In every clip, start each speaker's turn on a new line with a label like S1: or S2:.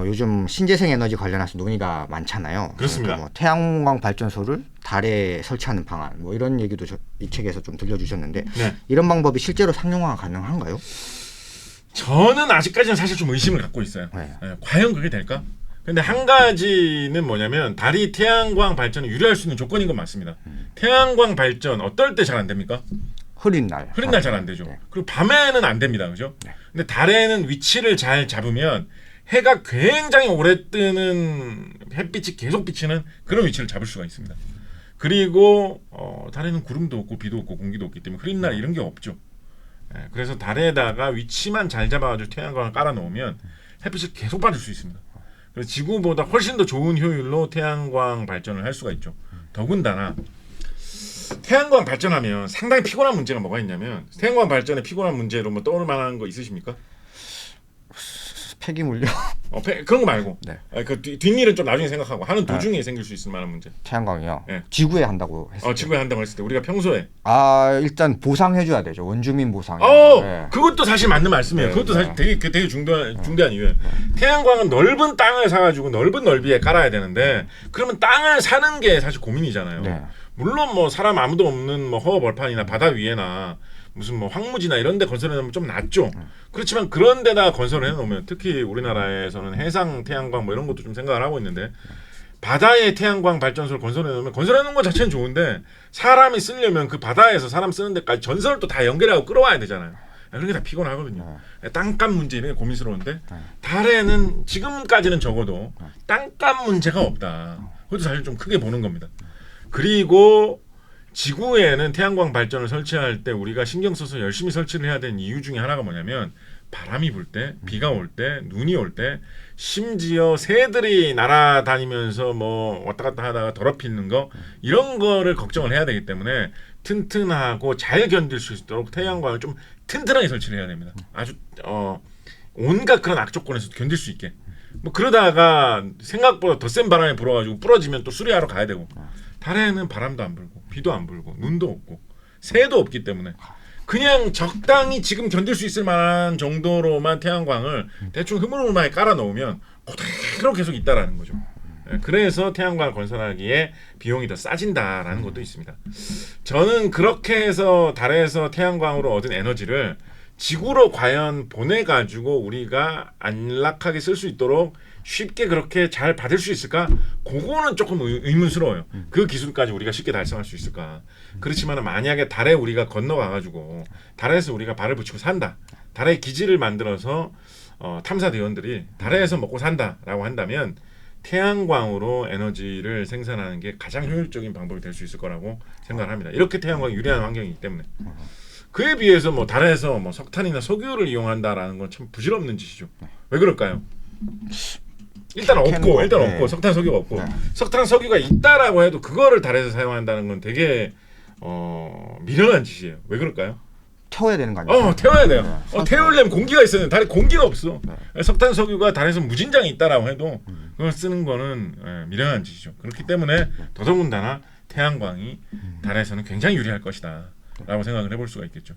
S1: 요즘 신재생 에너지 관련해서 논의가 많잖아요.
S2: 그렇습니다.
S1: 뭐 태양광 발전소를 달에 설치하는 방안, 뭐 이런 얘기도 이 책에서 좀 들려주셨는데
S2: 네.
S1: 이런 방법이 실제로 상용화가 가능한가요?
S2: 저는 아직까지는 사실 좀 의심을 갖고 있어요.
S1: 네.
S2: 과연 그게 될까? 근데 한 가지는 뭐냐면 달이 태양광 발전에 유리할 수 있는 조건인 건 맞습니다. 태양광 발전 어떨 때 잘 안 됩니까?
S1: 흐린 날.
S2: 흐린 날 잘 안 되죠.
S1: 네.
S2: 그리고 밤에는 안 됩니다. 그죠?
S1: 네.
S2: 근데 달에는 위치를 잘 잡으면 해가 굉장히 오래 뜨는 햇빛이 계속 비치는 그런 위치를 잡을 수가 있습니다. 그리고 달에는 구름도 없고 비도 없고 공기도 없기 때문에 흐린 날 이런 게 없죠. 그래서 달에다가 위치만 잘 잡아가지고 태양광을 깔아 놓으면 햇빛을 계속 받을 수 있습니다. 그래서 지구보다 훨씬 더 좋은 효율로 태양광 발전을 할 수가 있죠. 더군다나 태양광 발전하면 상당히 피곤한 문제가 뭐가 있냐면 태양광 발전의 피곤한 문제로 뭐 떠오를 만한 거 있으십니까?
S1: 폐기물요.
S2: 그런 거 말고
S1: 네.
S2: 그 뒷일은 좀 나중에 생각하고 하는 도중에 생길 수 있을 만한 문제.
S1: 태양광이요.
S2: 네.
S1: 지구에 한다고 했어요.
S2: 지구에 한다고 했을 때 우리가 평소에
S1: 일단 보상해줘야 되죠. 원주민 보상.
S2: 그것도 사실 맞는 말씀이에요.
S1: 네,
S2: 그것도
S1: 네.
S2: 사실 되게 중대한 이유예요. 태양광은 넓은 땅을 사가지고 넓은 넓이에 깔아야 되는데 그러면 땅을 사는 게 사실 고민이잖아요.
S1: 네.
S2: 물론 뭐 사람 아무도 없는 뭐 허허 벌판이나 바다 위에나 무슨 뭐 황무지나 이런 데 건설해 놓으면 좀 낫죠. 그렇지만 그런 데다 건설을 해 놓으면 특히 우리나라에서는 해상 태양광 뭐 이런 것도 좀 생각을 하고 있는데 바다에 태양광 발전소를 건설해 놓으면 건설해 놓은 것 자체는 좋은데 사람이 쓰려면 그 바다에서 사람 쓰는 데까지 전선을 또 다 연결하고 끌어와야 되잖아요. 그런 게 다 피곤하거든요. 땅값 문제 이런 게 고민스러운데 달에는 지금까지는 적어도 땅값 문제가 없다. 그것도 사실 좀 크게 보는 겁니다. 그리고 지구에는 태양광 발전을 설치할 때 우리가 신경 써서 열심히 설치를 해야 되는 이유 중에 하나가 뭐냐면 바람이 불 때, 비가 올 때, 눈이 올 때, 심지어 새들이 날아다니면서 뭐 왔다 갔다 하다가 더럽히는 거 이런 거를 걱정을 해야 되기 때문에 튼튼하고 잘 견딜 수 있도록 태양광을 좀 튼튼하게 설치를 해야 됩니다. 아주 온갖 그런 악조건에서 견딜 수 있게. 뭐 그러다가 생각보다 더 센 바람이 불어가지고 부러지면 또 수리하러 가야 되고. 달에는 바람도 안 불고 비도 안 불고 눈도 없고 새도 없기 때문에 그냥 적당히 지금 견딜 수 있을 만한 정도로만 태양광을 대충 흐물흐물하게 깔아 놓으면 그대로 계속 있다라는 거죠. 그래서 태양광을 건설하기에 비용이 더 싸진다라는 것도 있습니다. 저는 그렇게 해서 달에서 태양광으로 얻은 에너지를 지구로 과연 보내가지고 우리가 안락하게 쓸 수 있도록 쉽게 그렇게 잘 받을 수 있을까? 그거는 조금 의문스러워요. 그 기술까지 우리가 쉽게 달성할 수 있을까? 그렇지만 만약에 달에 우리가 건너가가지고 달에서 우리가 발을 붙이고 산다. 달에 기지를 만들어서 탐사대원들이 달에서 먹고 산다라고 한다면 태양광으로 에너지를 생산하는 게 가장 효율적인 방법이 될 수 있을 거라고 생각을 합니다. 이렇게 태양광이 유리한 환경이기 때문에. 그에 비해서 뭐 달에서 뭐 석탄이나 석유를 이용한다라는 건 참 부질없는 짓이죠. 왜 그럴까요? 일단 없고 석탄 석유가 없고 석탄 석유가 있다라고 해도 그거를 달에서 사용한다는 건 되게 미련한 짓이에요. 왜 그럴까요?
S1: 태워야 되는 거 아니에요?
S2: 태워야 돼요. 태우려면 공기가 있어야 돼. 달에 공기가 없어. 석탄 석유가 달에서 무진장이 있다라고 해도 그걸 쓰는 거는 미련한 짓이죠. 그렇기 때문에 더더군다나 태양광이 달에서는 굉장히 유리할 것이다 라고 생각을 해볼 수가 있겠죠.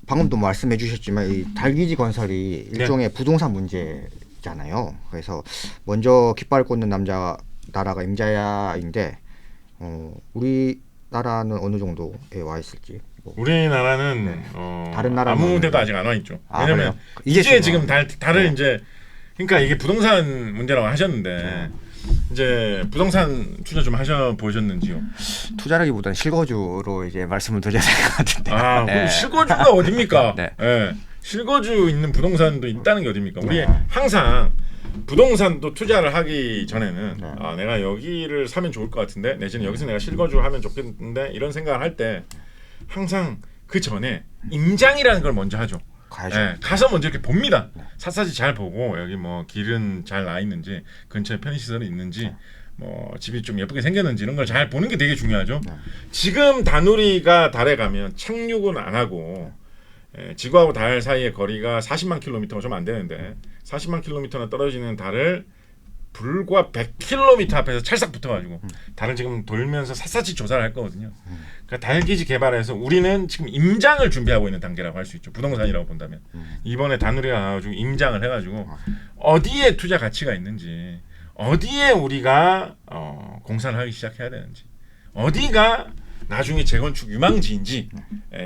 S1: 방금도 말씀해 주셨지만 이 달기지 건설이 일종의 부동산 문제잖아요. 그래서 먼저 깃발 꽂는 나라가 임자야인데 우리나라는 어느 정도에 와 있을지.
S2: 우리나라는
S1: 다른 나라
S2: 아무 데도 아직 안 와 있죠. 왜냐면 이제 지금 달을 이제 그러니까 이게 부동산 문제라고 하셨는데 이제 부동산 투자 좀 하셔 보셨는지요?
S1: 투자라기보다는 실거주로 이제 말씀을 드려야 될 것 같은데.
S2: 그럼 실거주가 어딥니까? 실거주 있는 부동산도 있다는 게 어딥니까? 우리 항상 부동산도 투자를 하기 전에는 내가 여기를 사면 좋을 것 같은데 내지는 여기서 내가 실거주하면 좋겠는데 이런 생각을 할 때 항상 그 전에 임장이라는 걸 먼저 하죠. 가서 먼저 이렇게 봅니다. 샅샅이 잘 보고 여기 뭐 길은 잘 나 있는지 근처에 편의시설이 있는지 뭐 집이 좀 예쁘게 생겼는지 이런 걸 잘 보는 게 되게 중요하죠. 지금 다누리가 달에 가면 착륙은 안 하고 지구하고 달 사이의 거리가 40만 킬로미터가 좀 안 되는데 40만 킬로미터나 떨어지는 달을 불과 100km 앞에서 찰싹 붙어가지고 달을 지금 돌면서 샅샅이 조사를 할 거거든요. 그러니까 달 기지 개발해서 우리는 지금 임장을 준비하고 있는 단계라고 할 수 있죠. 부동산이라고 본다면 이번에 다누리가 가지고 임장을 해가지고 어디에 투자 가치가 있는지, 어디에 우리가 공사를 하기 시작해야 되는지, 어디가 나중에 재건축 유망지인지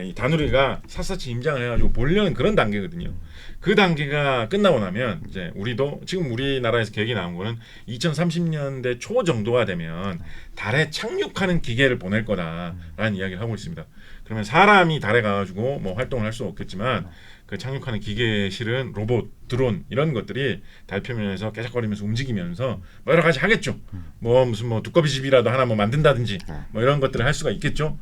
S2: 이 다누리가 샅샅이 임장을 해가지고 보려는 그런 단계거든요. 그 단계가 끝나고 나면 이제 우리도 지금 우리나라에서 계획이 나온 거는 2030년대 초 정도가 되면 달에 착륙하는 기계를 보낼 거다라는 이야기를 하고 있습니다. 그러면 사람이 달에 가가지고 뭐 활동을 할 수 없겠지만 그 착륙하는 기계 실은 로봇, 드론 이런 것들이 달 표면에서 깨작거리면서 움직이면서 뭐 여러 가지 하겠죠. 뭐 무슨 뭐 두꺼비 집이라도 하나 뭐 만든다든지 뭐 이런 것들을 할 수가 있겠죠.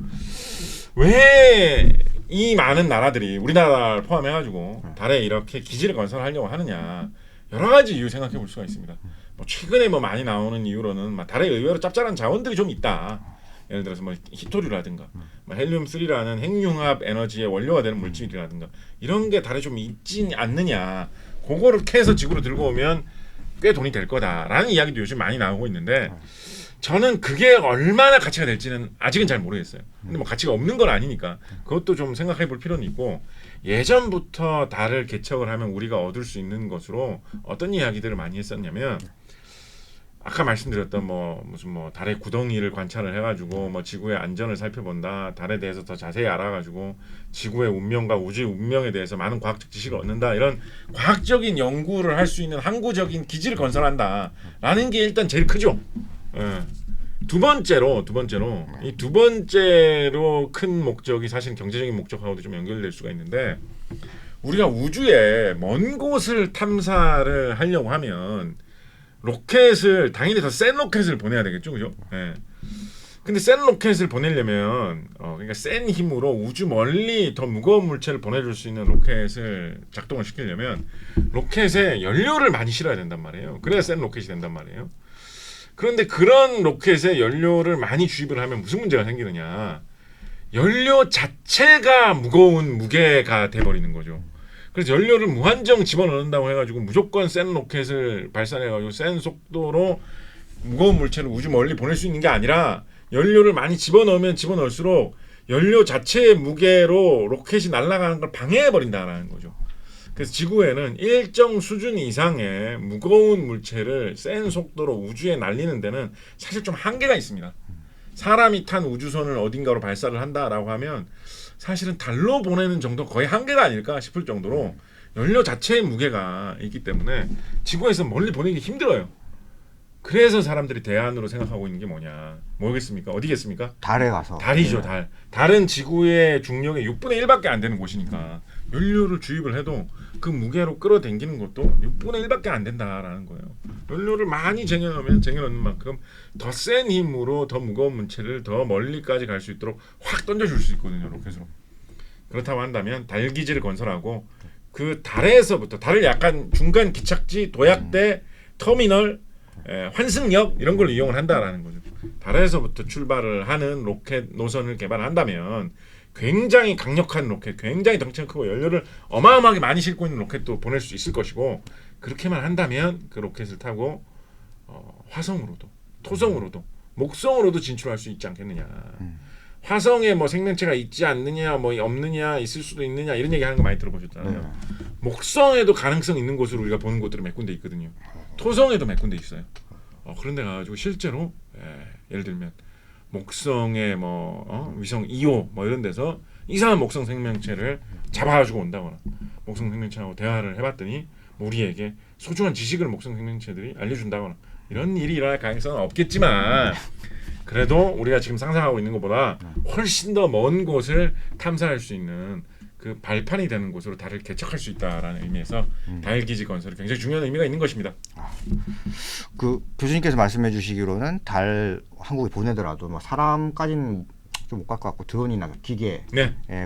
S2: 왜 이 많은 나라들이 우리나라를 포함해가지고 달에 이렇게 기지를 건설하려고 하느냐, 여러 가지 이유 생각해 볼 수가 있습니다. 뭐 최근에 뭐 많이 나오는 이유로는 막 달에 의외로 짭짤한 자원들이 좀 있다. 예를 들어서 뭐 히토류라든가 뭐 헬륨3라는 핵융합 에너지의 원료가 되는 물질이라든가 이런 게 달에 좀 있지 않느냐, 그거를 캐서 지구로 들고 오면 꽤 돈이 될 거다라는 이야기도 요즘 많이 나오고 있는데 저는 그게 얼마나 가치가 될지는 아직은 잘 모르겠어요. 근데 뭐 가치가 없는 건 아니니까 그것도 좀 생각해 볼 필요는 있고, 예전부터 달을 개척을 하면 우리가 얻을 수 있는 것으로 어떤 이야기들을 많이 했었냐면, 아까 말씀드렸던 뭐 무슨 뭐 달의 구덩이를 관찰을 해가지고 뭐 지구의 안전을 살펴본다, 달에 대해서 더 자세히 알아가지고 지구의 운명과 우주의 운명에 대해서 많은 과학적 지식을 얻는다, 이런 과학적인 연구를 할 수 있는 항구적인 기지를 건설한다라는 게 일단 제일 크죠. 예. 두 번째로 이 두 번째로 큰 목적이 사실 경제적인 목적하고도 좀 연결될 수가 있는데, 우리가 우주에 먼 곳을 탐사를 하려고 하면 로켓을 당연히 더 센 로켓을 보내야 되겠죠, 그죠? 예. 근데 센 로켓을 보내려면 그러니까 센 힘으로 우주 멀리 더 무거운 물체를 보내줄 수 있는 로켓을 작동을 시키려면 로켓에 연료를 많이 실어야 된단 말이에요. 그래야 센 로켓이 된단 말이에요. 그런데 그런 로켓에 연료를 많이 주입을 하면 무슨 문제가 생기느냐, 연료 자체가 무거운 무게가 돼버리는 거죠. 그래서 연료를 무한정 집어넣는다고 해가지고 무조건 센 로켓을 발사해가지고 센 속도로 무거운 물체를 우주 멀리 보낼 수 있는 게 아니라, 연료를 많이 집어넣으면 집어넣을수록 연료 자체의 무게로 로켓이 날아가는 걸 방해해버린다라는 거죠. 그래서 지구에는 일정 수준 이상의 무거운 물체를 센 속도로 우주에 날리는 데는 사실 좀 한계가 있습니다. 사람이 탄 우주선을 어딘가로 발사를 한다라고 하면 사실은 달로 보내는 정도 거의 한계가 아닐까 싶을 정도로 연료 자체의 무게가 있기 때문에 지구에서 멀리 보내기 힘들어요. 그래서 사람들이 대안으로 생각하고 있는 게 뭐겠습니까? 어디겠습니까?
S1: 달에 가서.
S2: 달이죠, 달. 달은 지구의 중력의 6분의 1밖에 안 되는 곳이니까 연료를 주입을 해도 그 무게로 끌어당기는 것도 6분의 1밖에 안 된다라는 거예요. 연료를 많이 쟁여놓는 만큼 더 센 힘으로 더 무거운 물체를 더 멀리까지 갈 수 있도록 확 던져줄 수 있거든요, 로켓으로. 그렇다고 한다면 달 기지를 건설하고 그 달에서부터, 달을 약간 중간 기착지, 도약대, 터미널, 환승역 이런 걸 이용을 한다라는 거죠. 달에서부터 출발을 하는 로켓 노선을 개발한다면 굉장히 강력한 로켓, 굉장히 덩치가 크고 연료를 어마어마하게 많이 싣고 있는 로켓도 보낼 수 있을 것이고, 그렇게만 한다면 그 로켓을 타고 화성으로도, 토성으로도, 목성으로도 진출할 수 있지 않겠느냐. 화성에 뭐 생명체가 있지 않느냐, 뭐 없느냐, 있을 수도 있느냐 이런 얘기 하는 거 많이 들어보셨잖아요. 목성에도 가능성 있는 곳으로 우리가 보는 곳들이 몇 군데 있거든요. 토성에도 몇 군데 있어요. 그런데 가지고 실제로 예를 들면 목성의 위성 2호 뭐 이런 데서 이상한 목성 생명체를 잡아가지고 온다거나, 목성 생명체하고 대화를 해봤더니 우리에게 소중한 지식을 목성 생명체들이 알려준다거나, 이런 일이 일어날 가능성은 없겠지만 그래도 우리가 지금 상상하고 있는 것보다 훨씬 더 먼 곳을 탐사할 수 있는 그 발판이 되는 곳으로 달을 개척할 수 있다라는 의미에서 달 기지 건설이 굉장히 중요한 의미가 있는 것입니다.
S1: 그 교수님께서 말씀해 주시기로는 달 한국에 보내더라도 뭐 사람까지는 좀 못 갈 것 같고 드론이나 기계에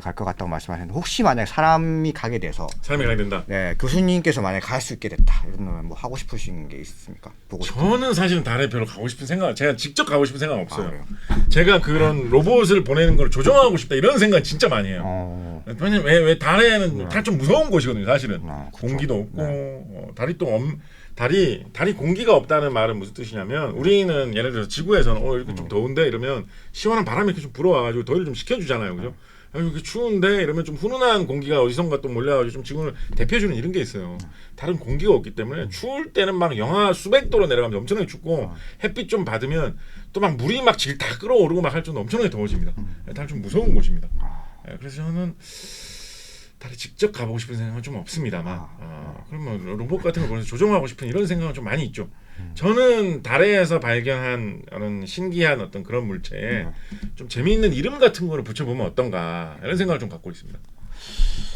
S1: 갈 것 같다고 말씀하셨는데, 혹시 만약 사람이 가게 돼서
S2: 된다.
S1: 네, 교수님께서 만약 갈 수 있게 됐다 이러면 뭐 하고 싶으신 게 있습니까?
S2: 저는 사실은 달에 별로 가고 싶은 생각, 제가 직접 가고 싶은 생각 없어요. 제가 그런 로봇을 보내는 걸 조종하고 싶다 이런 생각 진짜 많이 해요. 왜냐면 왜 달에는 달 좀 무서운 곳이거든요, 사실은. 공기도 없고 달이 또 달이 공기가 없다는 말은 무슨 뜻이냐면 우리는 예를 들어서 지구에서는 이렇게 좀 더운데 이러면 시원한 바람이 이렇게 좀 불어와가지고 더위를 좀 식혀주잖아요, 그죠? 이렇게 추운데 이러면 좀 훈훈한 공기가 어디선가 또 몰려가지고 좀 지구를 대표해주는 이런 게 있어요. 다른 공기가 없기 때문에 추울 때는 막 영하 수백 도로 내려가면 엄청나게 춥고 햇빛 좀 받으면 또 막 물이 막 질 다 끓어오르고 막 할 정도 엄청나게 더워집니다. 달 좀 무서운 곳입니다. 그래서 저는 달에 직접 가보고 싶은 생각은 좀 없습니다만 그럼 뭐 로봇 같은 걸 보내서 조종하고 싶은 이런 생각은 좀 많이 있죠. 저는 달에서 발견한 그런 신기한 어떤 그런 물체에 좀 재미있는 이름 같은 거를 붙여보면 어떤가 이런 생각을 좀 갖고 있습니다.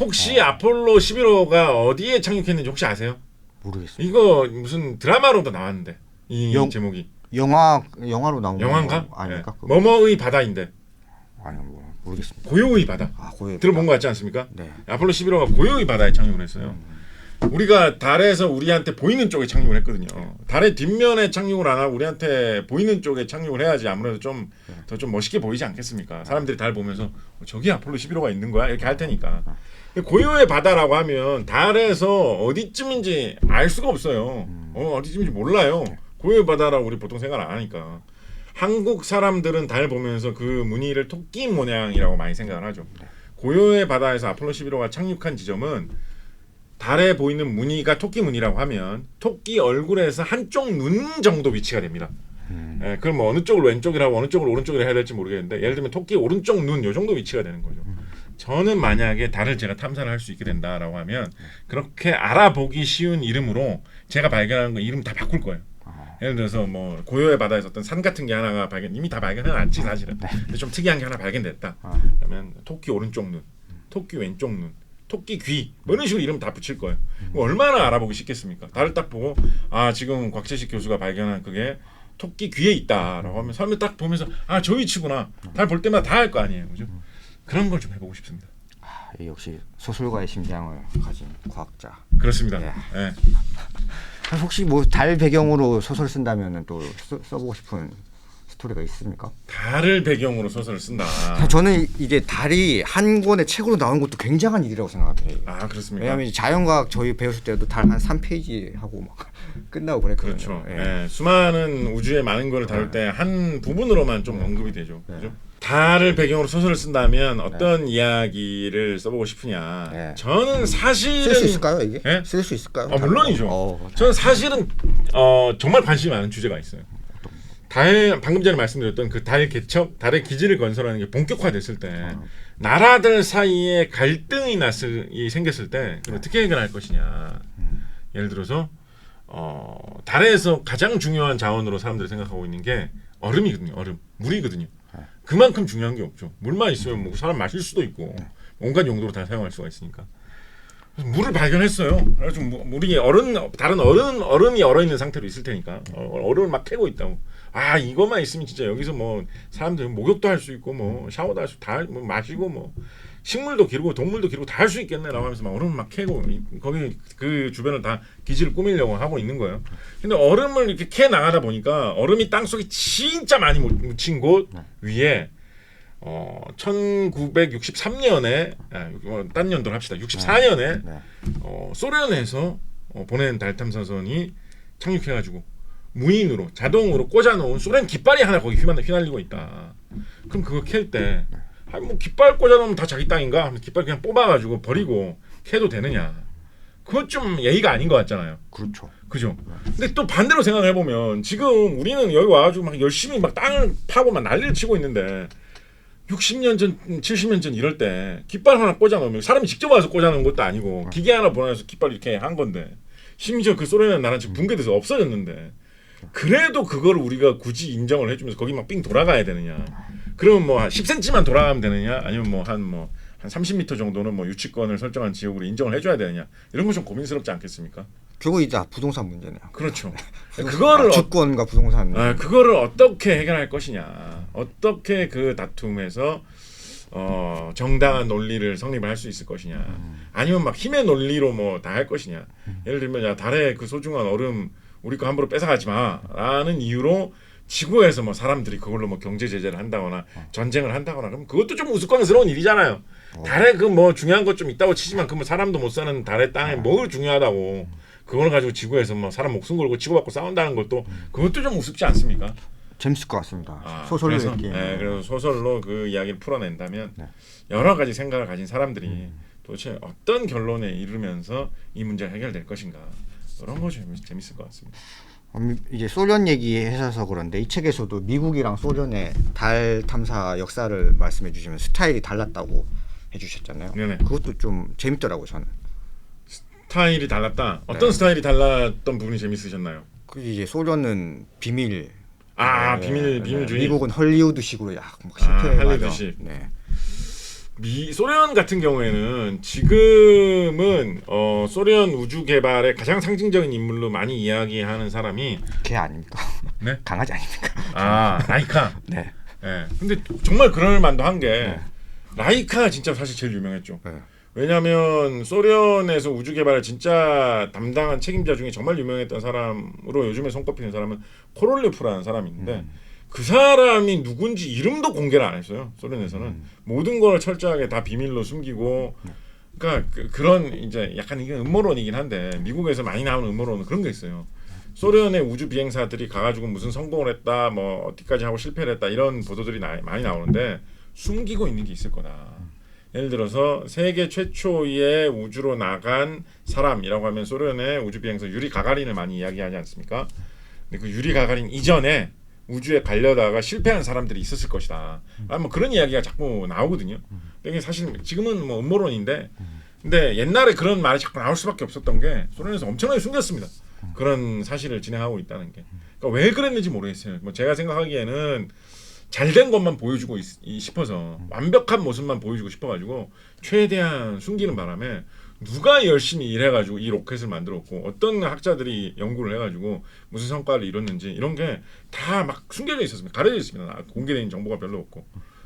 S2: 혹시 아폴로 11호가 어디에 착륙했는지 혹시 아세요?
S1: 모르겠어요.
S2: 이거 무슨 드라마로도 나왔는데 이 제목이
S1: 영화로 나온
S2: 영화인가?
S1: 거 아닙니까?
S2: 네. 뭐뭐의 바다인데
S1: 아니요, 모르겠습니다.
S2: 고요의 바다.
S1: 고요의
S2: 들어본
S1: 바다.
S2: 거 같지 않습니까?
S1: 네.
S2: 아폴로 11호가 고요의 바다에 착륙을 했어요. 우리가 달에서 우리한테 보이는 쪽에 착륙을 했거든요. 달의 뒷면에 착륙을 안 하고 우리한테 보이는 쪽에 착륙을 해야지 아무래도 좀 더 좀 멋있게 보이지 않겠습니까? 사람들이 달 보면서 저기 아폴로 11호가 있는 거야 이렇게 할 테니까. 고요의 바다라고 하면 달에서 어디쯤인지 알 수가 없어요. 어디쯤인지 몰라요. 고요의 바다라고 우리 보통 생각 안 하니까. 한국 사람들은 달 보면서 그 무늬를 토끼 모양이라고 많이 생각을 하죠. 고요의 바다에서 아폴로 11호가 착륙한 지점은 달에 보이는 무늬가 토끼 무늬라고 하면 토끼 얼굴에서 한쪽 눈 정도 위치가 됩니다. 그럼 뭐 어느 쪽을 왼쪽이라고 어느 쪽을 오른쪽이라 해야 될지 모르겠는데 예를 들면 토끼 오른쪽 눈 요 정도 위치가 되는 거죠. 저는 만약에 달을 제가 탐사를 할 수 있게 된다라고 하면 그렇게 알아보기 쉬운 이름으로 제가 발견하는 거 이름 다 바꿀 거예요. 예를 들어서 뭐 고요의 바다에서 어떤 산 같은 게 하나가 이미 다 발견해놨지 사실은. 근데 좀 특이한 게 하나 발견됐다. 그러면 토끼 오른쪽 눈, 토끼 왼쪽 눈, 토끼 귀, 뭐 이런 식으로 이름 다 붙일 거예요. 얼마나 알아보기 쉽겠습니까? 달을 딱 보고 지금 곽재식 교수가 발견한 그게 토끼 귀에 있다라고 하면 사람들 딱 보면서 저 위치구나. 달 볼 때마다 다 할 거 아니에요, 그죠? 그런 걸 좀 해보고 싶습니다.
S1: 역시 소설가의 심장을 가진 과학자.
S2: 그렇습니다.
S1: 네.
S2: 네.
S1: 혹시 뭐 달 배경으로 소설 쓴다면은 또 써보고 싶은 스토리가 있습니까?
S2: 달을 배경으로 소설을 쓴다.
S1: 저는 이게 달이 한 권의 책으로 나오는 것도 굉장한 일이라고 생각해요.
S2: 그렇습니까?
S1: 왜냐하면 자연과학 저희 배웠을 때도 달 한 3페이지 하고 막 끝나고 그랬거든요.
S2: 그렇죠.
S1: 예.
S2: 수많은 우주의 많은 걸 다룰 때 한 부분으로만 좀 언급이 되죠. 그죠? 달을 배경으로 소설을 쓴다면 어떤 이야기를 써보고 싶으냐. 저는 사실은
S1: 쓸 수 있을까요 이게?
S2: 네?
S1: 쓸 수 있을까요?
S2: 물론이죠. 저는 사실은 정말 관심이 많은 주제가 있어요. 달 방금 전에 말씀드렸던 그 달 개척, 달의 기지를 건설하는 게 본격화됐을 때 나라들 사이에 갈등이 생겼을 때 어떻게 해결할 것이냐. 예를 들어서 달에서 가장 중요한 자원으로 사람들이 생각하고 있는 게 얼음이거든요. 물이거든요. 그만큼 중요한 게 없죠. 물만 있으면 뭐 사람 마실 수도 있고 온갖 용도로 다 사용할 수가 있으니까. 그래서 물을 발견했어요. 그래서 물이 다른 얼음이 얼어 있는 상태로 있을 테니까 얼음을 막 캐고 있다고. 이것만 있으면 진짜 여기서 뭐 사람들 목욕도 할 수 있고 뭐 샤워도 할 수 다 뭐 마시고 뭐 식물도 기르고 동물도 기르고 다 할 수 있겠네라고 하면서 막 얼음을 막 캐고 거기 그 주변을 다 기지를 꾸미려고 하고 있는 거예요. 근데 얼음을 이렇게 캐 나가다 보니까 얼음이 땅 속에 진짜 많이 묻힌 곳 위에 1963년에 딴 연도로 합시다. 64년에 소련에서 보낸 달 탐사선이 착륙해가지고 무인으로 자동으로 꽂아놓은 소련 깃발이 하나 거기 휘날리고 있다. 그럼 그거 캘 때 뭐 깃발 꽂아놓으면 다 자기 땅인가? 하면 깃발 그냥 뽑아가지고 버리고 캐도 되느냐? 그건 좀 예의가 아닌 것 같잖아요.
S1: 그렇죠.
S2: 그죠? 근데 또 반대로 생각해 보면 지금 우리는 여기 와가지고 막 열심히 막 땅을 파고 막 난리를 치고 있는데 60년 전, 70년 전 이럴 때 깃발 하나 꽂아놓으면 사람이 직접 와서 꽂아놓은 것도 아니고 기계 하나 보내서 깃발 이렇게 한 건데 심지어 그 소련의 나라는 지금 붕괴돼서 없어졌는데 그래도 그걸 우리가 굳이 인정을 해주면서 거기 막 삥 돌아가야 되느냐? 그러면 뭐 10cm만 돌아가면 되느냐? 아니면 한 30m 정도는 뭐 유치권을 설정한 지역으로 인정을 해줘야 되느냐? 이런 거 좀 고민스럽지 않겠습니까?
S1: 결국 이제 부동산 문제네요.
S2: 그렇죠. 그거를
S1: 주권과 부동산.
S2: 그거를 어떻게 해결할 것이냐? 어떻게 그 다툼에서 정당한 논리를 성립할 수 있을 것이냐? 아니면 막 힘의 논리로 뭐 다 할 것이냐? 예를 들면 달의 그 소중한 얼음 우리 거 함부로 뺏어가지 마라는 이유로 지구에서 뭐 사람들이 그걸로 뭐 경제 제재를 한다거나 전쟁을 한다거나 그럼 그것도 좀 우스꽝스러운 일이잖아요. 달에 그 뭐 중요한 것 좀 있다고 치지만 그 뭐 사람도 못 사는 달의 땅에 뭘 중요하다고 그걸 가지고 지구에서 뭐 사람 목숨 걸고 치고받고 싸운다는 것도 그것도 좀 우습지 않습니까?
S1: 재밌을 것 같습니다. 소설로
S2: 그래서,
S1: 읽기.
S2: 그래서 소설로 그 이야기를 풀어낸다면
S1: 네.
S2: 여러 가지 생각을 가진 사람들이 도대체 어떤 결론에 이르면서 이 문제가 해결될 것인가 이런 거 좀 재밌을 것 같습니다.
S1: 이제 소련 얘기해서 그런데 이 책에서도 미국이랑 소련의 달 탐사 역사를 말씀해 주시면 스타일이 달랐다고 해주셨잖아요.
S2: 네네.
S1: 그것도 좀 재밌더라고요, 저는.
S2: 스타일이 달랐다. 어떤 스타일이 달랐던 부분이 재밌으셨나요?
S1: 그 이제 소련은 비밀.
S2: 비밀주의.
S1: 미국은 헐리우드식으로 막 실패하죠.
S2: 할리우드식.
S1: 네.
S2: 소련 같은 경우에는 지금은 소련 우주 개발의 가장 상징적인 인물로 많이 이야기하는 사람이
S1: 개 아닙니까?
S2: 네?
S1: 강아지 아닙니까?
S2: 라이카.
S1: 네.
S2: 네. 근데 정말 그럴 만도 한 게
S1: 네.
S2: 라이카가 진짜 사실 제일 유명했죠.
S1: 네.
S2: 왜냐하면 소련에서 우주 개발을 진짜 담당한 책임자 중에 정말 유명했던 사람으로 요즘에 손꼽히는 사람은 코롤레프라는 사람이 있는데 그 사람이 누군지 이름도 공개를 안 했어요. 소련에서는 모든 걸 철저하게 다 비밀로 숨기고, 그러니까 그런 이제 약간 이게 음모론이긴 한데 미국에서 많이 나오는 음모론은 그런 게 있어요. 소련의 우주 비행사들이 가가지고 무슨 성공을 했다, 뭐 어디까지 하고 실패를 했다 이런 보도들이 많이 나오는데 숨기고 있는 게 있을 거다. 예를 들어서 세계 최초의 우주로 나간 사람이라고 하면 소련의 우주 비행사 유리 가가린을 많이 이야기하지 않습니까? 근데 그 유리 가가린 이전에 우주에 가려다가 실패한 사람들이 있었을 것이다. 뭐 그런 이야기가 자꾸 나오거든요. 근데 이게 사실 지금은 뭐 음모론인데, 근데 옛날에 그런 말이 자꾸 나올 수밖에 없었던 게 소련에서 엄청나게 숨겼습니다. 그런 사실을 진행하고 있다는 게. 그러니까 왜 그랬는지 모르겠어요. 뭐 제가 생각하기에는 잘된 것만 보여주고 싶어서 완벽한 모습만 보여주고 싶어가지고 최대한 숨기는 바람에 누가 열심히 일해가지고 이 로켓을 만들었고 어떤 학자들이 연구를 해가지고 무슨 성과를 이뤘는지 이런 게 다 막 숨겨져 있었습니다. 가려져 있습니다. 공개된 정보가 별로 없고.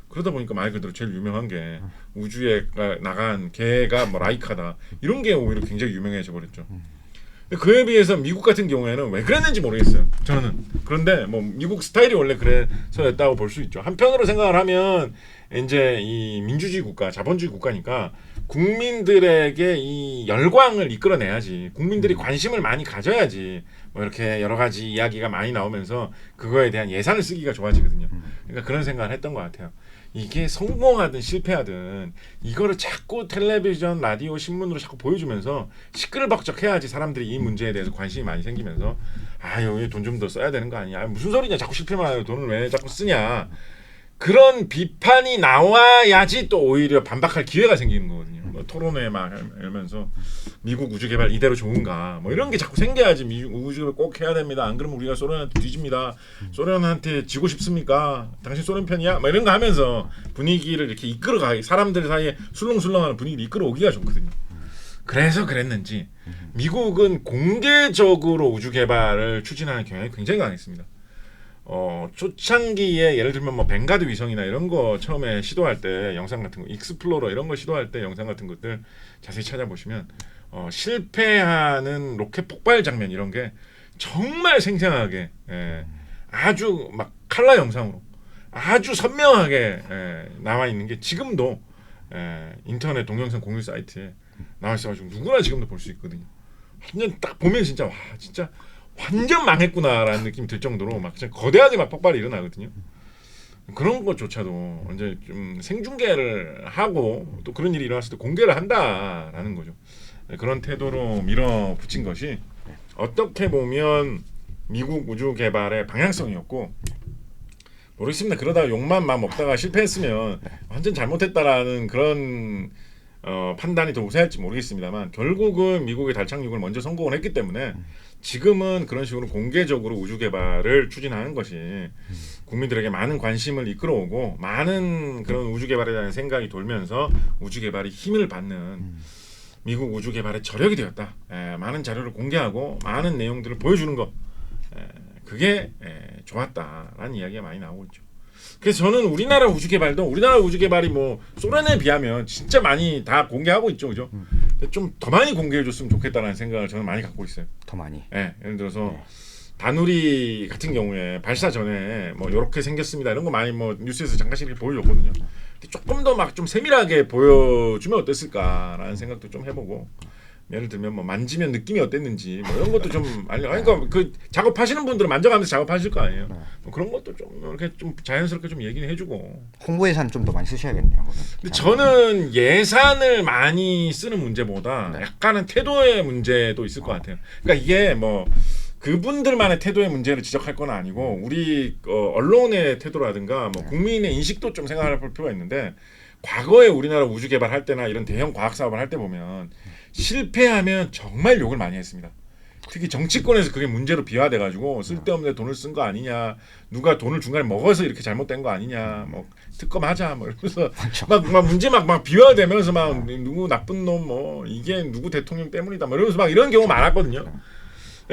S2: 그러다 보니까 말 그대로 제일 유명한 게 우주에 나간 개가 뭐 라이카다 이런 게 오히려 굉장히 유명해져 버렸죠. 근데 그에 비해서 미국 같은 경우에는 왜 그랬는지 모르겠어요. 저는. 그런데 뭐 미국 스타일이 원래 그래서였다고 볼 수 있죠. 한편으로 생각을 하면 이제 이 민주주의 국가, 자본주의 국가니까 국민들에게 이 열광을 이끌어내야지. 국민들이 관심을 많이 가져야지. 뭐 이렇게 여러 가지 이야기가 많이 나오면서 그거에 대한 예산을 쓰기가 좋아지거든요. 그러니까 그런 생각을 했던 것 같아요. 이게 성공하든 실패하든 이거를 자꾸 텔레비전, 라디오, 신문으로 자꾸 보여주면서 시끌벅적해야지 사람들이 이 문제에 대해서 관심이 많이 생기면서 여기 돈 좀 더 써야 되는 거 아니야? 무슨 소리냐? 자꾸 실패만 하고 돈을 왜 자꾸 쓰냐? 그런 비판이 나와야지 또 오히려 반박할 기회가 생기는 거거든요. 뭐 토론회 막 하면서 미국 우주 개발 이대로 좋은가? 뭐 이런 게 자꾸 생겨야지 미국 우주 개발 꼭 해야 됩니다. 안 그러면 우리가 소련한테 뒤집니다. 소련한테 지고 싶습니까? 당신 소련 편이야? 뭐 이런 거 하면서 분위기를 이렇게 이끌어가기 사람들 사이에 술렁술렁하는 분위기를 이끌어오기가 좋거든요. 그래서 그랬는지 미국은 공개적으로 우주 개발을 추진하는 경향이 굉장히 강했습니다. 초창기에 예를 들면 뭐 벵가드 위성이나 이런 거 처음에 시도할 때 영상 같은 거, 익스플로러 이런 거 시도할 때 영상 같은 것들 자세히 찾아보시면 실패하는 로켓 폭발 장면 이런 게 정말 생생하게 아주 막 칼라 영상으로 아주 선명하게 나와 있는 게 지금도 인터넷 동영상 공유 사이트에 나와 있어가지고 누구나 지금도 볼 수 있거든요. 완전 딱 보면 진짜 와 진짜 완전 망했구나라는 느낌이 들 정도로 막 진짜 거대하게 막 폭발이 일어나거든요. 그런 것조차도 이제 좀 생중계를 하고 또 그런 일이 일어났을 때 공개를 한다라는 거죠. 그런 태도로 밀어붙인 것이 어떻게 보면 미국 우주 개발의 방향성이었고 모르겠습니다. 그러다가 욕만 막 먹다가 실패했으면 완전 잘못했다라는 그런 판단이 더 우세할지 모르겠습니다만 결국은 미국의 달 착륙을 먼저 성공을 했기 때문에 지금은 그런 식으로 공개적으로 우주 개발을 추진하는 것이 국민들에게 많은 관심을 이끌어오고 많은 그런 우주 개발에 대한 생각이 돌면서 우주 개발이 힘을 받는 미국 우주 개발의 저력이 되었다. 많은 자료를 공개하고 많은 내용들을 보여주는 것 그게 좋았다라는 이야기가 많이 나오고 있죠. 그래서 저는 우리나라 우주 개발이 뭐 소련에 비하면 진짜 많이 다 공개하고 있죠, 그죠? 좀 더 많이 공개해줬으면 좋겠다는 생각을 저는 많이 갖고 있어요.
S1: 더 많이.
S2: 예를 들어서 다누리 같은 경우에 발사 전에 뭐 이렇게 생겼습니다 이런 거 많이 뭐 뉴스에서 잠깐씩 이렇게 보여줬거든요. 근데 조금 더 막 좀 세밀하게 보여주면 어땠을까라는 생각도 좀 해보고 예를 들면 뭐 만지면 느낌이 어땠는지 뭐 이런 것도 좀 그러니까 그 작업하시는 분들은 만져가면서 작업하실 거 아니에요. 뭐 그런 것도 좀 이렇게 좀 자연스럽게 좀 얘기를 해주고.
S1: 홍보 예산 좀 더 많이 쓰셔야겠네요.
S2: 근데 저는 예산을 많이 쓰는 문제보다 약간은 태도의 문제도 있을 것 같아요. 그러니까 이게 뭐 그분들만의 태도의 문제를 지적할 건 아니고 우리 언론의 태도라든가 뭐 국민의 인식도 좀 생각해 볼 필요가 있는데 과거에 우리나라 우주 개발할 때나 이런 대형 과학 사업을 할 때 보면 실패하면 정말 욕을 많이 했습니다. 특히 정치권에서 그게 문제로 비화돼 가지고 쓸데없는 돈을 쓴 거 아니냐, 누가 돈을 중간에 먹어서 이렇게 잘못된 거 아니냐, 뭐 특검하자 뭐 이러면서 막 문제 막 비화되면서 막 누구 나쁜 놈 뭐 이게 누구 대통령 때문이다 뭐 이러면서 막 이런 경우 많았거든요.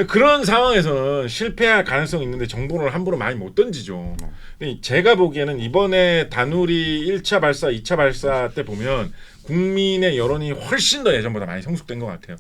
S2: 그런 상황에서는 실패할 가능성이 있는데 정보를 함부로 많이 못 던지죠. 근데 제가 보기에는 이번에 다누리 1차 발사, 2차 발사 때 보면 국민의 여론이 훨씬 더 예전보다 많이 성숙된 것 같아요.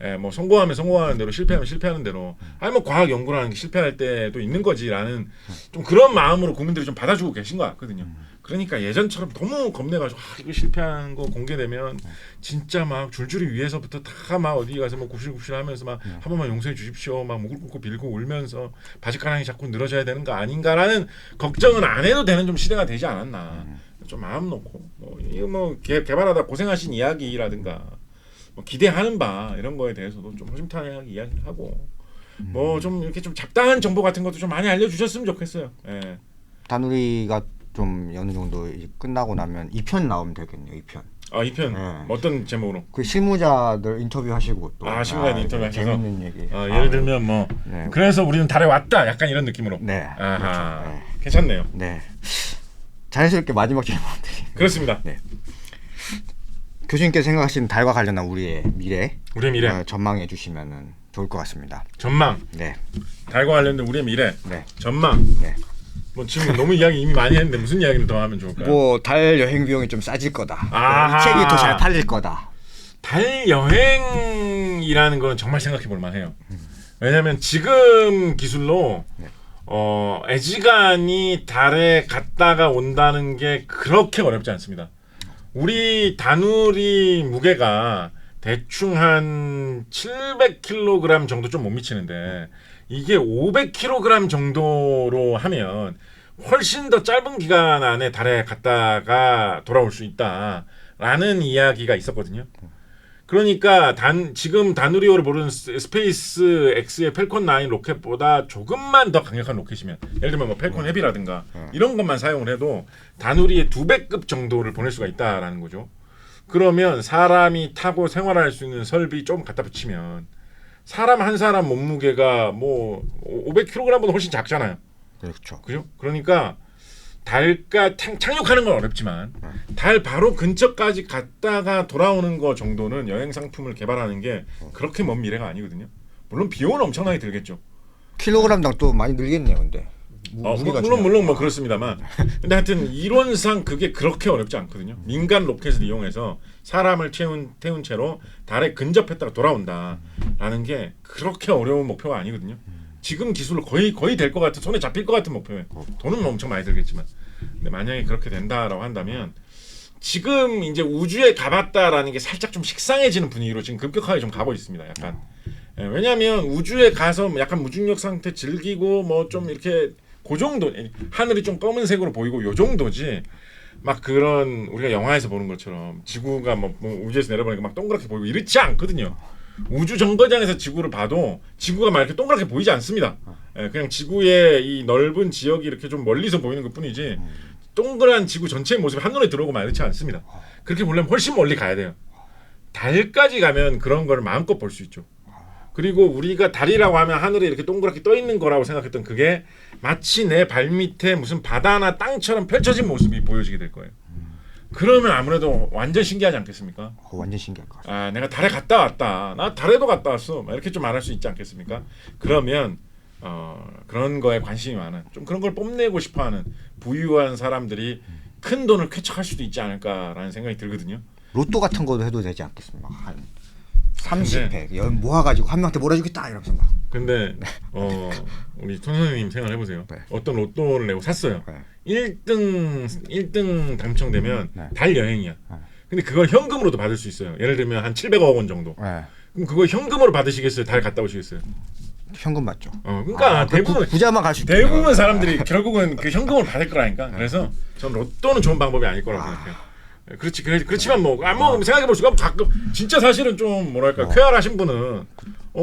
S2: 예, 뭐 성공하면 성공하는 대로 실패하면 실패하는 대로 아니 뭐 과학 연구라는 게 실패할 때도 있는 거지라는 좀 그런 마음으로 국민들이 좀 받아주고 계신 것 같거든요. 그러니까 예전처럼 너무 겁내가지고 이거 실패한 거 공개되면 진짜 막 줄줄이 위에서부터 다 막 어디 가서 뭐 굽실굽실하면서 막 한 번만 용서해 주십시오 막 목을 꿇고 빌고 울면서 바지가랑이 자꾸 늘어져야 되는 거 아닌가라는 걱정은 안 해도 되는 좀 시대가 되지 않았나. 좀 마음 놓고 뭐 이거 뭐 개발하다 고생하신 이야기라든가 뭐 기대하는 바 이런 거에 대해서도 좀 허심탄회하게 이야기를 하고 뭐 좀 이렇게 좀 잡다한 정보 같은 것도 좀 많이 알려주셨으면 좋겠어요. 예.
S1: 다누리가 좀 어느 정도 이제 끝나고 나면 2편 나오면 되겠네요. 2편.
S2: 아, 2편 어떤 제목으로?
S1: 그 실무자들 인터뷰하시고 또
S2: 실무자들 인터뷰하셔서
S1: 재밌는 얘기.
S2: 예를 들면 뭐 그래서 우리는 달에 왔다 약간 이런 느낌으로.
S1: 네.
S2: 아하.
S1: 그렇죠.
S2: 괜찮네요.
S1: 네. 자연스럽게 마지막 질문 드립니다.
S2: 그렇습니다.
S1: 네. 교수님께서 생각하시는 달과 관련한 우리의 미래 전망해 주시면은 좋을 것 같습니다.
S2: 전망.
S1: 네.
S2: 달과 관련된 우리의 미래.
S1: 네.
S2: 전망.
S1: 네.
S2: 뭐 지금 너무 이야기 이미 많이 했는데 무슨 이야기를 더 하면 좋을까요?
S1: 뭐 달 여행 비용이 좀 싸질 거다. 이 책이 더 잘 팔릴 거다.
S2: 달 여행이라는 건 정말 생각해 볼 만해요. 왜냐하면 지금 기술로 애지간히 달에 갔다가 온다는 게 그렇게 어렵지 않습니다. 우리 다누리 무게가 대충 한 700kg 정도 좀 못 미치는데 이게 500kg 정도로 하면 훨씬 더 짧은 기간 안에 달에 갔다가 돌아올 수 있다라는 이야기가 있었거든요. 그러니까 지금 다누리호를 부르는 스페이스 X의 펠콘 9 로켓보다 조금만 더 강력한 로켓이면 예를 들면 뭐 펠콘 헤비라든가 이런 것만 사용을 해도 다누리의 2배급 정도를 보낼 수가 있다라는 거죠. 그러면 사람이 타고 생활할 수 있는 설비 좀 갖다 붙이면 사람 한 사람 몸무게가 뭐 500kg보다 훨씬 작잖아요.
S1: 그렇죠.
S2: 그죠? 그러니까 달까 착륙하는 건 어렵지만 달 바로 근처까지 갔다가 돌아오는 거 정도는 여행 상품을 개발하는 게 그렇게 먼 미래가 아니거든요. 물론 비용은 엄청나게 들겠죠.
S1: 킬로그램당 또 많이 늘겠네요, 근데.
S2: 물론 뭐 그렇습니다만 근데 하여튼 이론상 그게 그렇게 어렵지 않거든요. 민간 로켓을 이용해서 사람을 태운 채로 달에 근접했다가 돌아온다라는 게 그렇게 어려운 목표가 아니거든요. 지금 기술로 거의 될 것 같은 손에 잡힐 것 같은 목표예요. 돈은 엄청 많이 들겠지만 근데 만약에 그렇게 된다라고 한다면 지금 이제 우주에 가봤다라는 게 살짝 좀 식상해지는 분위기로 지금 급격하게 좀 가고 있습니다. 약간 왜냐하면 우주에 가서 약간 무중력 상태 즐기고 뭐 좀 이렇게 그 정도 하늘이 좀 검은색으로 보이고 요 정도지 막 그런 우리가 영화에서 보는 것처럼 지구가 뭐 우주에서 내려보니까 막 동그랗게 보이고 이렇지 않거든요. 우주 정거장에서 지구를 봐도 지구가 막 이렇게 동그랗게 보이지 않습니다. 그냥 지구의 이 넓은 지역이 이렇게 좀 멀리서 보이는 것뿐이지 동그란 지구 전체의 모습이 한눈에 들어오고 막 이렇지 않습니다. 그렇게 보려면 훨씬 멀리 가야 돼요. 달까지 가면 그런 걸 마음껏 볼 수 있죠. 그리고 우리가 달이라고 하면 하늘에 이렇게 동그랗게 떠 있는 거라고 생각했던 그게 마치 내 발밑에 무슨 바다나 땅처럼 펼쳐진 모습이 보여지게 될 거예요. 그러면 아무래도 완전 신기하지 않겠습니까?
S1: 완전 신기할 것 같아요.
S2: 내가 달에 갔다 왔다. 나 달에도 갔다 왔어. 이렇게 좀 말할 수 있지 않겠습니까? 그러면 그런 거에 관심이 많은 좀 그런 걸 뽐내고 싶어하는 부유한 사람들이 큰 돈을 쾌척할 수도 있지 않을까라는 생각이 들거든요.
S1: 로또 같은 거도 해도 되지 않겠습니까? 한 30회 모아가지고 한 명한테 몰아주겠다 이러면서 막.
S2: 근데 우리 손 선생님 생각해 보세요. 네. 어떤 로또를 내고 샀어요. 네. 1등 당첨되면 달 여행이야. 근데 그걸 현금으로도 받을 수 있어요. 예를 들면 한 700억 원 정도. 그럼 그거 현금으로 받으시겠어요? 달 갔다 오시겠어요?
S1: 현금 맞죠.
S2: 그러니까 대부분
S1: 부자만 갈 수 있고
S2: 대부분 사람들이 결국은 그 현금을 받을 거라니까. 그래서 전 로또는 좋은 방법이 아닐 거라고 생각해요. 그렇지만 뭐 생각해 볼 수가 가끔 진짜 사실은 좀 뭐랄까 쾌활하신 분은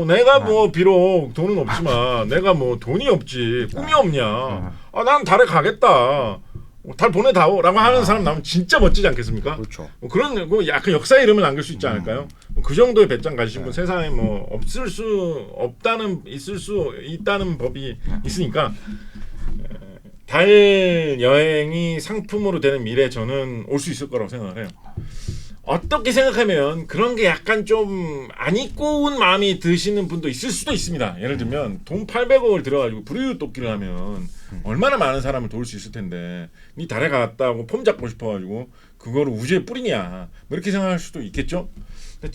S2: 내가 뭐 비록 돈은 없지만 내가 뭐 돈이 없지 꿈이 없냐. 난 달에 가겠다. 달 보내다오라고 하는 사람 나오면 진짜 멋지지 않겠습니까?
S1: 그렇죠.
S2: 그런 약간 역사의 이름을 남길 수 있지 않을까요? 그 정도의 배짱 가지신 분 세상에 뭐 있을 수 있다는 법이 있으니까 달 여행이 상품으로 되는 미래 저는 올 수 있을 거라고 생각을 해요. 어떻게 생각하면 그런 게 약간 좀 안 이꼬운 마음이 드시는 분도 있을 수도 있습니다. 예를 들면 돈 800억을 들어가지고 불이웃 돕기를 하면 얼마나 많은 사람을 도울 수 있을 텐데 니 달에 갔다고 폼 잡고 싶어가지고 그거를 우주에 뿌리냐 뭐 이렇게 생각할 수도 있겠죠. 근데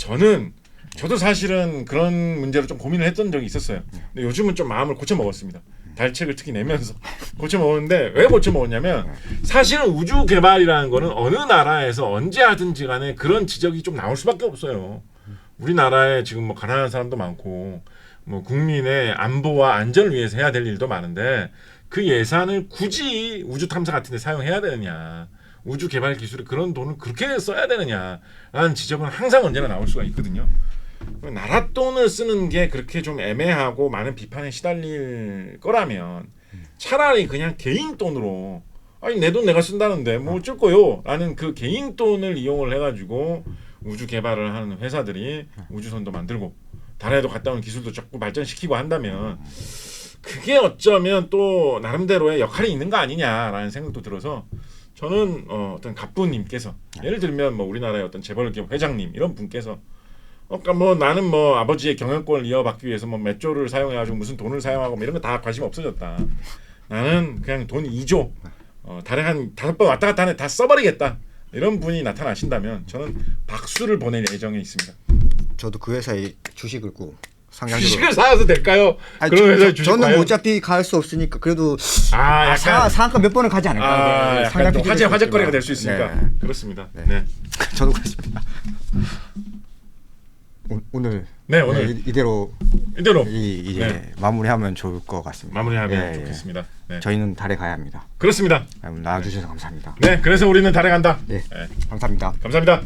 S2: 저도 사실은 그런 문제로 좀 고민을 했던 적이 있었어요. 근데 요즘은 좀 마음을 고쳐 먹었습니다. 달책을 특히 내면서 고쳐 먹었는데 왜 고쳐 먹었냐면 사실은 우주 개발이라는 거는 어느 나라에서 언제 하든지 간에 그런 지적이 좀 나올 수밖에 없어요. 우리나라에 지금 뭐 가난한 사람도 많고 뭐 국민의 안보와 안전을 위해서 해야 될 일도 많은데 그 예산을 굳이 우주 탐사 같은 데 사용해야 되느냐. 우주 개발 기술에 그런 돈을 그렇게 써야 되느냐라는 지적은 항상 언제나 나올 수가 있거든요. 나라 돈을 쓰는 게 그렇게 좀 애매하고 많은 비판에 시달릴 거라면 차라리 그냥 개인 돈으로 아니 내 돈 내가 쓴다는데 뭐 어쩔 거요 라는 그 개인 돈을 이용을 해가지고 우주 개발을 하는 회사들이 우주선도 만들고 달에도 갔다 온 기술도 자꾸 발전시키고 한다면 그게 어쩌면 또 나름대로의 역할이 있는 거 아니냐라는 생각도 들어서 저는 어떤 갑부님께서 예를 들면 뭐 우리나라의 어떤 재벌기업 회장님 이런 분께서 그러니까 뭐 나는 뭐 아버지의 경영권을 이어받기 위해서 뭐 몇 조를 사용해가지고 무슨 돈을 사용하고 뭐 이런 거 다 관심 없어졌다. 나는 그냥 돈 2조 달에 한 5번 왔다 갔다 하네 다 써버리겠다. 이런 분이 나타나신다면 저는 박수를 보낼 예정에 있습니다.
S1: 저도 그 회사에 주식을 꼭 상향적으로
S2: 주식을 사서 될까요? 그런 회사에 주식
S1: 저는 어차피 갈 수 없으니까 그래도
S2: 약간
S1: 상한가 몇 번은 가지 않을까.
S2: 약간 또 화제거리가 될 수 있으니까
S1: 네.
S2: 그렇습니다.
S1: 네.
S2: 네.
S1: 저도 그렇습니다. 오늘 이대로 이제
S2: 네.
S1: 마무리하면 좋을 것 같습니다.
S2: 마무리하면 좋겠습니다. 네.
S1: 저희는 달에 가야 합니다.
S2: 그렇습니다.
S1: 나와주셔서 감사합니다.
S2: 네, 그래서 우리는 달에 간다.
S1: 네. 감사합니다.
S2: 감사합니다.